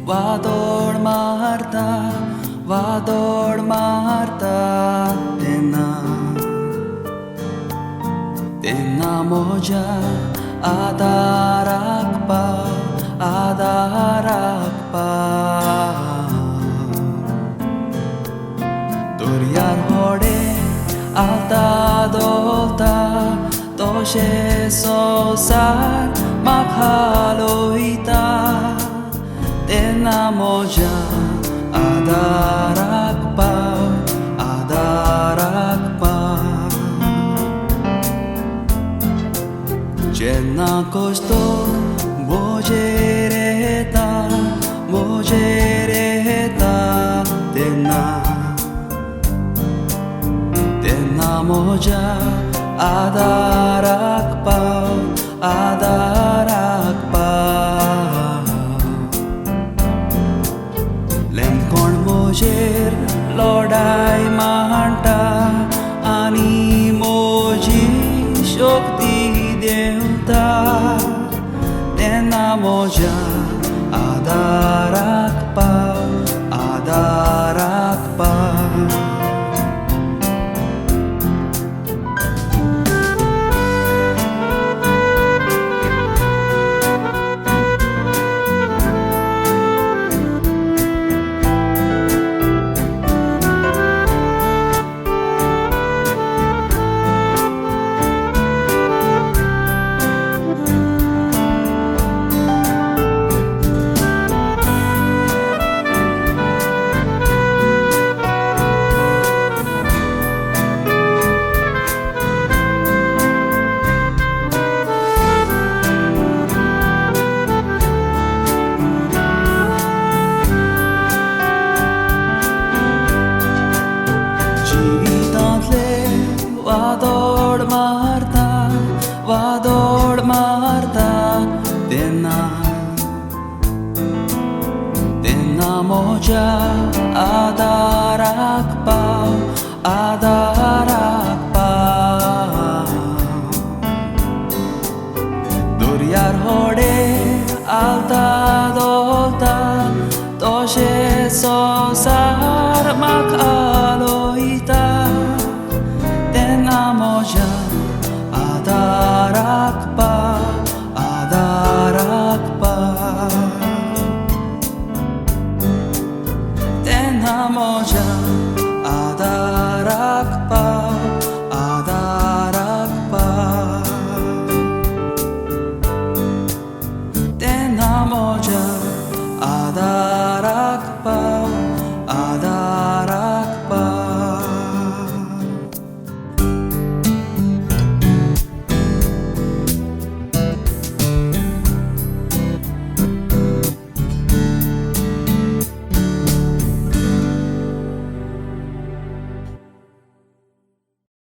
Vador Marta Tena moja adarakpa Duriar hode alta dolta Toshe sosar makhaloita Tena moja adarakpa Jenna costo mojereta Tena moja adarakpa Lemkon mojer lodai manta ani moji shokti Deunta Tena moja adarakpa Vador Marta Tena moja adarakpa Duriar hode alta dolta Toshe sosar makhaloita Tena moja adarakpa Tena moja